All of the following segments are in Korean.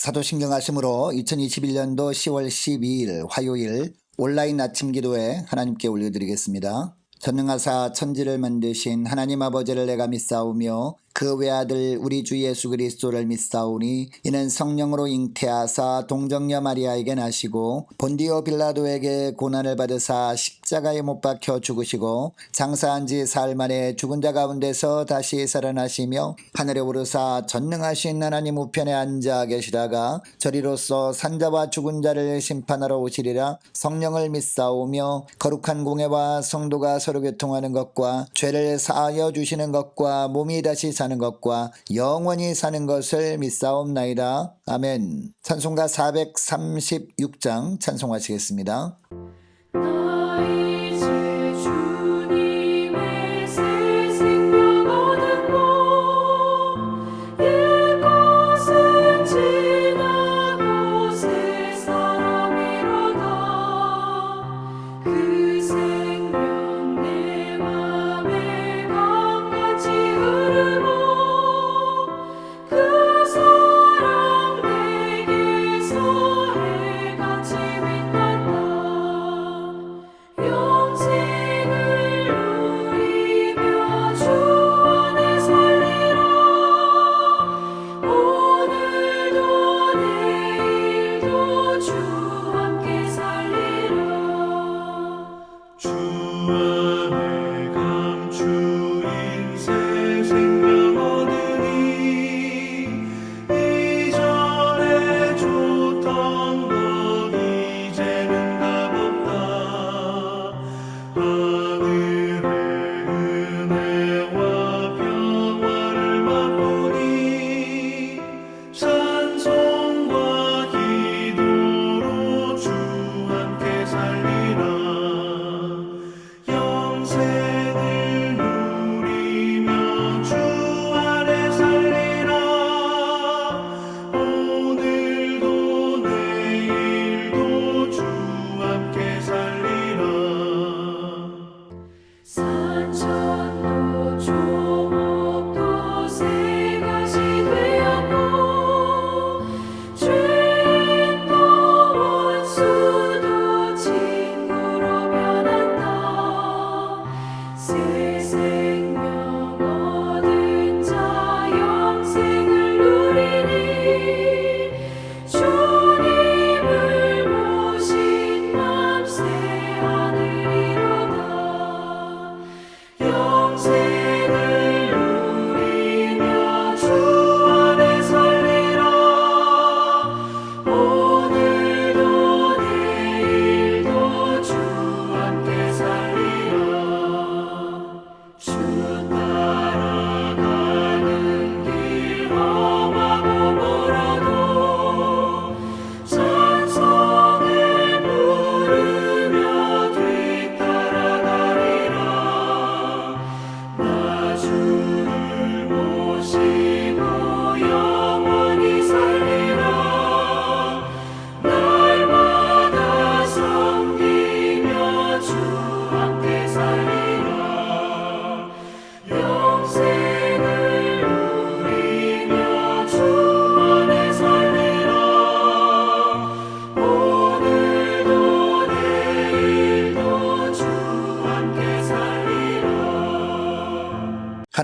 사도신경 하심으로 2021년도 10월 12일 화요일 온라인 아침 기도에 하나님께 올려드리겠습니다. 전능하사 천지를 만드신 하나님 아버지를 내가 믿사오며 그 외아들 우리 주 예수 그리스도를 믿사오니 이는 성령으로 잉태하사 동정녀 마리아에게 나시고 본디오 빌라도에게 고난을 받으사 십자가에 못 박혀 죽으시고 장사한 지 사흘 만에 죽은 자 가운데서 다시 살아나시며 하늘에 오르사 전능하신 하나님 우편에 앉아 계시다가 저리로서 산자와 죽은 자를 심판하러 오시리라. 성령을 믿사오며 거룩한 공회와 성도가 서로 교통하는 것과 죄를 사하여 주시는 것과 몸이 다시 사는 것과 영원히 사는 것을 믿사옵나이다. 아멘. 찬송가 436장 찬송하시겠습니다.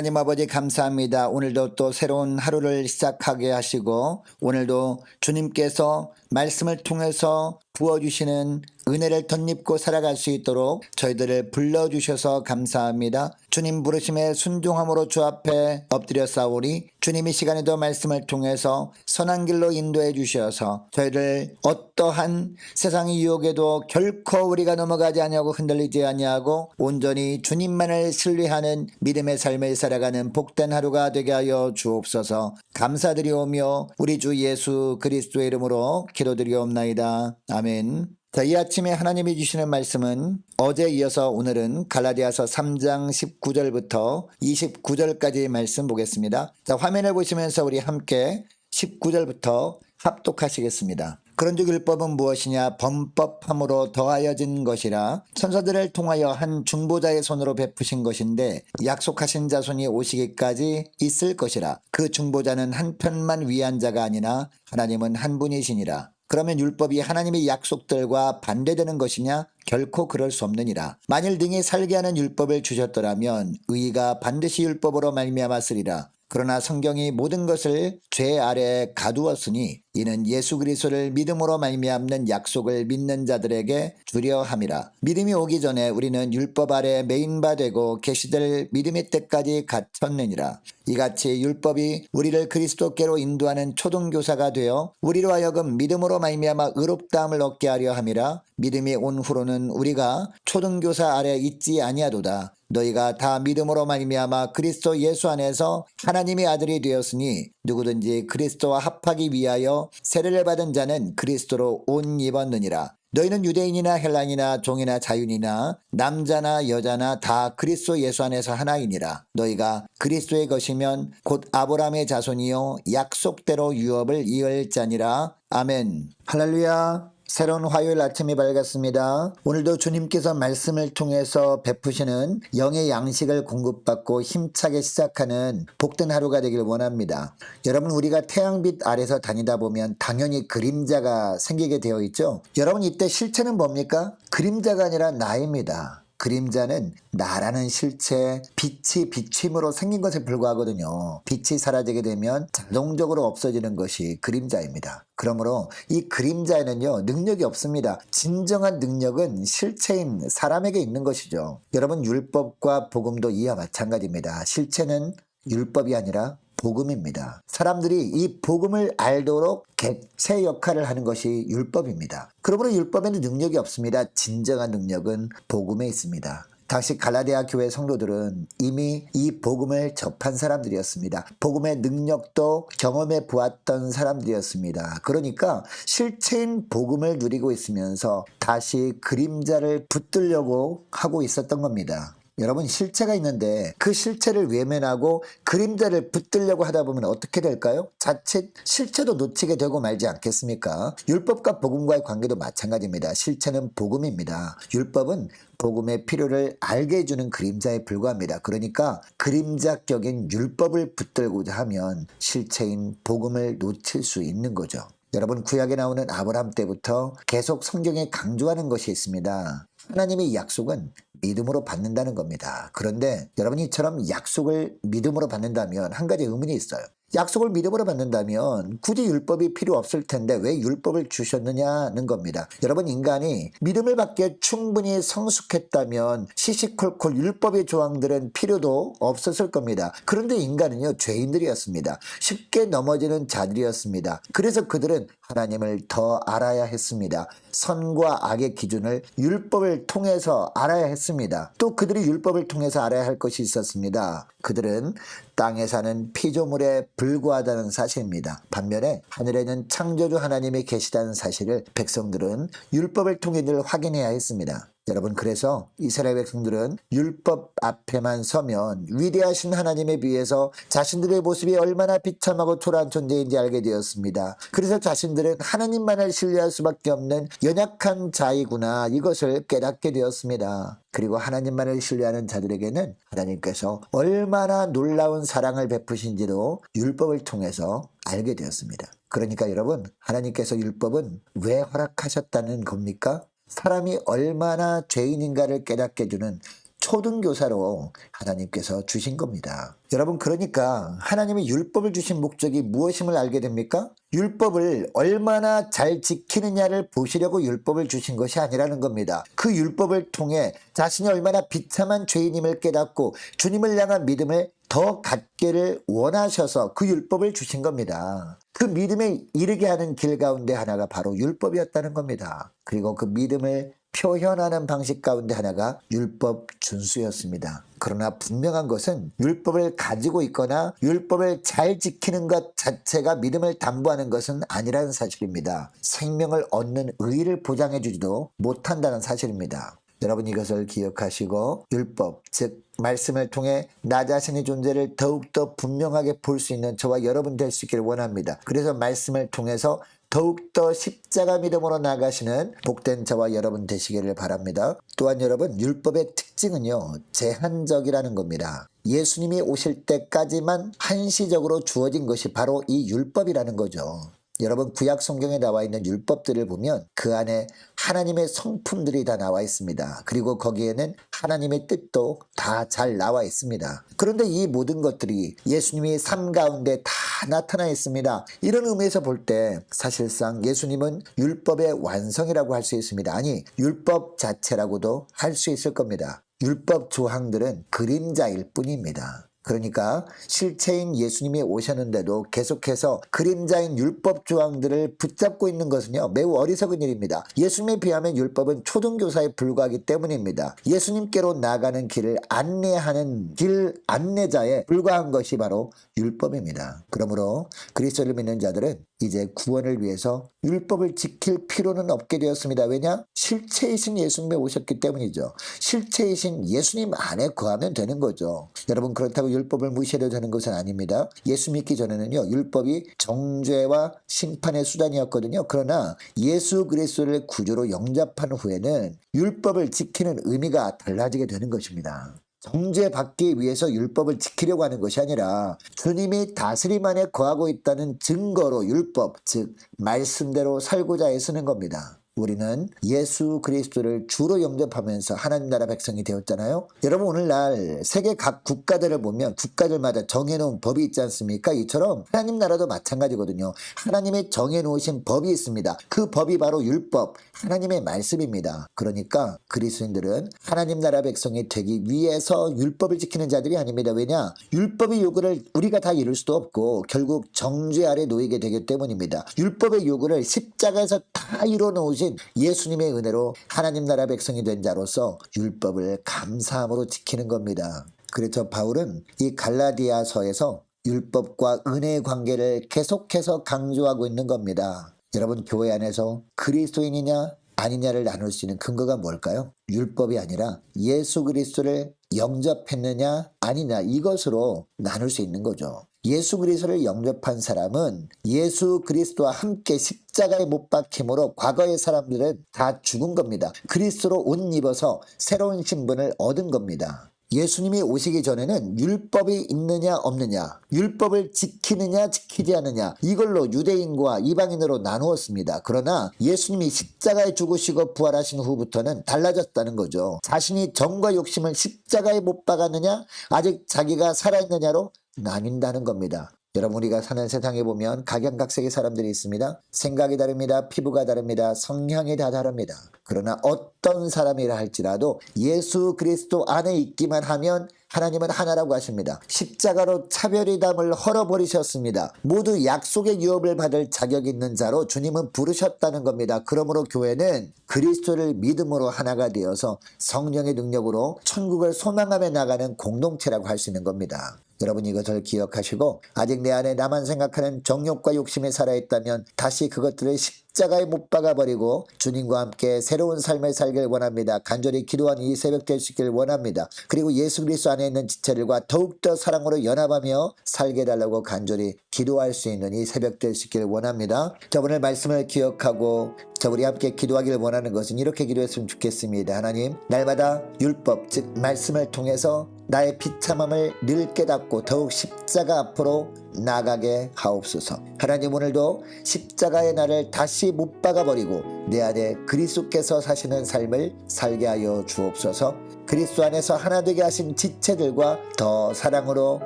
하나님 아버지 감사합니다. 오늘도 또 새로운 하루를 시작하게 하시고 오늘도 주님께서 말씀을 통해서 부어주시는 은혜를 덧입고 살아갈 수 있도록 저희들을 불러주셔서 감사합니다. 주님 부르심에 순종함으로 주 앞에 엎드려 싸우리. 주님 이 시간에도 말씀을 통해서 선한 길로 인도해 주셔서 저희를 어떠한 세상의 유혹에도 결코 우리가 넘어가지 아니하고 흔들리지 아니하고 온전히 주님만을 신뢰하는 믿음의 삶을 살아가는 복된 하루가 되게 하여 주옵소서. 감사드리오며 우리 주 예수 그리스도의 이름으로 기도드리옵나이다. 아멘. 자, 이 아침에 하나님이 주시는 말씀은 어제 이어서 오늘은 갈라디아서 3장 19절부터 29절까지 말씀 보겠습니다. 자, 화면을 보시면서 우리 함께 19절부터 합독하시겠습니다. 그런즉 율법은 무엇이냐? 범법함으로 더하여진 것이라 천사들을 통하여 한 중보자의 손으로 베푸신 것인데 약속하신 자손이 오시기까지 있을 것이라. 그 중보자는 한편만 위한 자가 아니나 하나님은 한 분이시니라. 그러면 율법이 하나님의 약속들과 반대되는 것이냐? 결코 그럴 수 없느니라. 만일 능히 살게 하는 율법을 주셨더라면 의가 반드시 율법으로 말미암아 쓰리라. 그러나 성경이 모든 것을 죄 아래에 가두었으니 이는 예수 그리스도를 믿음으로 말미암는 약속을 믿는 자들에게 주려 함이라. 믿음이 오기 전에 우리는 율법 아래 매인 바 되고 계시될 믿음의 때까지 갇혔느니라. 이같이 율법이 우리를 그리스도께로 인도하는 초등교사가 되어 우리로 하여금 믿음으로 말미암아 의롭다함을 얻게 하려 함이라. 믿음이 온 후로는 우리가 초등교사 아래 있지 아니하도다. 너희가 다 믿음으로 말미암아 그리스도 예수 안에서 하나님의 아들이 되었으니 누구든지 그리스도와 합하기 위하여 세례를 받은 자는 그리스도로 옷 입었느니라. 너희는 유대인이나 헬라인이나 종이나 자유인이나 남자나 여자나 다 그리스도 예수 안에서 하나이니라. 너희가 그리스도의 것이면 곧 아브라함의 자손이요 약속대로 유업을 이을 자니라. 아멘. 할렐루야. 새로운 화요일 아침이 밝았습니다. 오늘도 주님께서 말씀을 통해서 베푸시는 영의 양식을 공급받고 힘차게 시작하는 복된 하루가 되길 원합니다. 여러분, 우리가 태양빛 아래서 다니다 보면 당연히 그림자가 생기게 되어 있죠. 여러분, 이때 실체는 뭡니까? 그림자가 아니라 나입니다. 그림자는 나라는 실체, 빛이 비침으로 생긴 것에 불과하거든요. 빛이 사라지게 되면 자동적으로 없어지는 것이 그림자입니다. 그러므로 이 그림자에는요, 능력이 없습니다. 진정한 능력은 실체인 사람에게 있는 것이죠. 여러분, 율법과 복음도 이와 마찬가지입니다. 실체는 율법이 아니라 복음입니다. 사람들이 이 복음을 알도록 객체 역할을 하는 것이 율법입니다. 그러므로 율법에는 능력이 없습니다. 진정한 능력은 복음에 있습니다. 당시 갈라디아 교회 성도들은 이미 이 복음을 접한 사람들이었습니다. 복음의 능력도 경험해 보았던 사람들이었습니다. 그러니까 실체인 복음을 누리고 있으면서 다시 그림자를 붙들려고 하고 있었던 겁니다. 여러분, 실체가 있는데 그 실체를 외면하고 그림자를 붙들려고 하다 보면 어떻게 될까요? 자칫 실체도 놓치게 되고 말지 않겠습니까? 율법과 복음과의 관계도 마찬가지입니다. 실체는 복음입니다. 율법은 복음의 필요를 알게 해주는 그림자에 불과합니다. 그러니까 그림자격인 율법을 붙들고자 하면 실체인 복음을 놓칠 수 있는 거죠. 여러분, 구약에 나오는 아브라함 때부터 계속 성경에 강조하는 것이 있습니다. 하나님의 약속은 믿음으로 받는다는 겁니다. 그런데 여러분이 이처럼 약속을 믿음으로 받는다면 한 가지 의문이 있어요. 약속을 믿음으로 받는다면 굳이 율법이 필요 없을 텐데 왜 율법을 주셨느냐는 겁니다. 여러분, 인간이 믿음을 받기에 충분히 성숙했다면 시시콜콜 율법의 조항들은 필요도 없었을 겁니다. 그런데 인간은요, 죄인들이었습니다. 쉽게 넘어지는 자들이었습니다. 그래서 그들은 하나님을 더 알아야 했습니다. 선과 악의 기준을 율법을 통해서 알아야 했습니다. 또 그들이 율법을 통해서 알아야 할 것이 있었습니다. 그들은 땅에 사는 피조물에 불과하다는 사실입니다. 반면에 하늘에는 창조주 하나님이 계시다는 사실을 백성들은 율법을 통해 늘 확인해야 했습니다. 여러분, 그래서 이스라엘 백성들은 율법 앞에만 서면 위대하신 하나님에 비해서 자신들의 모습이 얼마나 비참하고 초라한 존재인지 알게 되었습니다. 그래서 자신들은 하나님만을 신뢰할 수밖에 없는 연약한 자이구나, 이것을 깨닫게 되었습니다. 그리고 하나님만을 신뢰하는 자들에게는 하나님께서 얼마나 놀라운 사랑을 베푸신지도 율법을 통해서 알게 되었습니다. 그러니까 여러분, 하나님께서 율법은 왜 허락하셨다는 겁니까? 사람이 얼마나 죄인인가를 깨닫게 해주는 초등교사로 하나님께서 주신 겁니다. 여러분, 그러니까 하나님이 율법을 주신 목적이 무엇임을 알게 됩니까? 율법을 얼마나 잘 지키느냐를 보시려고 율법을 주신 것이 아니라는 겁니다. 그 율법을 통해 자신이 얼마나 비참한 죄인임을 깨닫고 주님을 향한 믿음을 더 갖기를 원하셔서 그 율법을 주신 겁니다. 그 믿음에 이르게 하는 길 가운데 하나가 바로 율법이었다는 겁니다. 그리고 그 믿음을 표현하는 방식 가운데 하나가 율법 준수였습니다. 그러나 분명한 것은 율법을 가지고 있거나 율법을 잘 지키는 것 자체가 믿음을 담보하는 것은 아니라는 사실입니다. 생명을 얻는 의의를 보장해 주지도 못한다는 사실입니다. 여러분, 이것을 기억하시고 율법, 즉 말씀을 통해 나 자신의 존재를 더욱더 분명하게 볼 수 있는 저와 여러분 될 수 있기를 원합니다. 그래서 말씀을 통해서 더욱더 십자가 믿음으로 나아가시는 복된 저와 여러분 되시기를 바랍니다. 또한 여러분, 율법의 특징은요, 제한적이라는 겁니다. 예수님이 오실 때까지만 한시적으로 주어진 것이 바로 이 율법이라는 거죠. 여러분, 구약 성경에 나와 있는 율법들을 보면 그 안에 하나님의 성품들이 다 나와 있습니다. 그리고 거기에는 하나님의 뜻도 다 잘 나와 있습니다. 그런데 이 모든 것들이 예수님이 삶 가운데 다 나타나 있습니다. 이런 의미에서 볼 때 사실상 예수님은 율법의 완성이라고 할 수 있습니다. 아니, 율법 자체라고도 할 수 있을 겁니다. 율법 조항들은 그림자일 뿐입니다. 그러니까 실체인 예수님이 오셨는데도 계속해서 그림자인 율법 조항들을 붙잡고 있는 것은요, 매우 어리석은 일입니다. 예수님에 비하면 율법은 초등교사에 불과하기 때문입니다. 예수님께로 나가는 길을 안내하는 길 안내자에 불과한 것이 바로 율법입니다. 그러므로 그리스도를 믿는 자들은 이제 구원을 위해서 율법을 지킬 필요는 없게 되었습니다. 왜냐? 실체이신 예수님이 오셨기 때문이죠. 실체이신 예수님 안에 거하면 되는 거죠. 여러분, 그렇다고 율법을 무시해도 되는 것은 아닙니다. 예수 믿기 전에는요, 율법이 정죄와 심판의 수단이었거든요. 그러나 예수 그리스도를 구주로 영접한 후에는 율법을 지키는 의미가 달라지게 되는 것입니다. 정죄받기 위해서 율법을 지키려고 하는 것이 아니라 주님이 다스림 안에 거하고 있다는 증거로 율법, 즉 말씀대로 살고자 애쓰는 겁니다. 우리는 예수 그리스도를 주로 영접하면서 하나님 나라 백성이 되었잖아요. 여러분, 오늘날 세계 각 국가들을 보면 국가들마다 정해놓은 법이 있지 않습니까? 이처럼 하나님 나라도 마찬가지거든요. 하나님의 정해놓으신 법이 있습니다. 그 법이 바로 율법, 하나님의 말씀입니다. 그러니까 그리스도인들은 하나님 나라 백성이 되기 위해서 율법을 지키는 자들이 아닙니다. 왜냐? 율법의 요구를 우리가 다 이룰 수도 없고 결국 정죄 아래 놓이게 되기 때문입니다. 율법의 요구를 십자가에서 다 이뤄놓으신 예수님의 은혜로 하나님 나라 백성이 된 자로서 율법을 감사함으로 지키는 겁니다. 그래서 바울은 이 갈라디아서에서 율법과 은혜의 관계를 계속해서 강조하고 있는 겁니다. 여러분, 교회 안에서 그리스도인이냐 아니냐를 나눌 수 있는 근거가 뭘까요? 율법이 아니라 예수 그리스도를 영접했느냐 아니냐, 이것으로 나눌 수 있는 거죠. 예수 그리스도를 영접한 사람은 예수 그리스도와 함께 십자가에 못 박힘으로 과거의 사람들은 다 죽은 겁니다. 그리스도로 옷 입어서 새로운 신분을 얻은 겁니다. 예수님이 오시기 전에는 율법이 있느냐 없느냐, 율법을 지키느냐 지키지 않느냐, 이걸로 유대인과 이방인으로 나누었습니다. 그러나 예수님이 십자가에 죽으시고 부활하신 후부터는 달라졌다는 거죠. 자신이 정과 욕심을 십자가에 못 박았느냐, 아직 자기가 살아있느냐로 나뉜다는 겁니다. 여러분, 우리가 사는 세상에 보면 각양각색의 사람들이 있습니다. 생각이 다릅니다. 피부가 다릅니다. 성향이 다 다릅니다. 그러나 어떤 사람이라 할지라도 예수 그리스도 안에 있기만 하면 하나님은 하나라고 하십니다. 십자가로 차별이담을 헐어버리셨습니다. 모두 약속의 유업을 받을 자격 있는 자로 주님은 부르셨다는 겁니다. 그러므로 교회는 그리스도를 믿음으로 하나가 되어서 성령의 능력으로 천국을 소망하며 나가는 공동체라고 할 수 있는 겁니다. 여러분, 이것을 기억하시고 아직 내 안에 나만 생각하는 정욕과 욕심이 살아있다면 다시 그것들을 십자가에 못 박아버리고 주님과 함께 새로운 삶을 살길 원합니다. 간절히 기도하는 이 새벽 될 수 있길 원합니다. 그리고 예수 그리스도 안에 있는 지체들과 더욱더 사랑으로 연합하며 살게 달라고 간절히 기도할 수 있는 이 새벽 될 수 있길 원합니다. 오늘 말씀을 기억하고 우리 함께 기도하길 원하는 것은 이렇게 기도했으면 좋겠습니다. 하나님, 날마다 율법, 즉 말씀을 통해서 나의 비참함을 늘 깨닫고 더욱 십자가 앞으로 나가게 하옵소서. 하나님, 오늘도 십자가의 나를 다시 못 박아버리고 내 안에 그리스도께서 사시는 삶을 살게 하여 주옵소서. 그리스도 안에서 하나 되게 하신 지체들과 더 사랑으로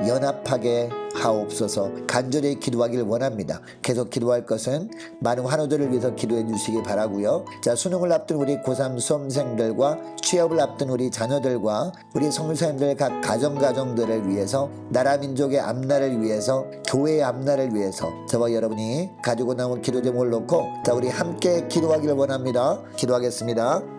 연합하게 하옵소서. 간절히 기도하길 원합니다. 계속 기도할 것은 많은 환우들을 위해서 기도해 주시기 바라고요. 자, 수능을 앞둔 우리 고3 수험생들과 취업을 앞둔 우리 자녀들과 우리 성도님들 각 가정들을 위해서, 나라 민족의 앞날을 위해서, 교회의 앞날을 위해서 저와 여러분이 가지고 나온 기도 제목을 놓고 우리 함께 기도하길 원합니다. 기도하겠습니다.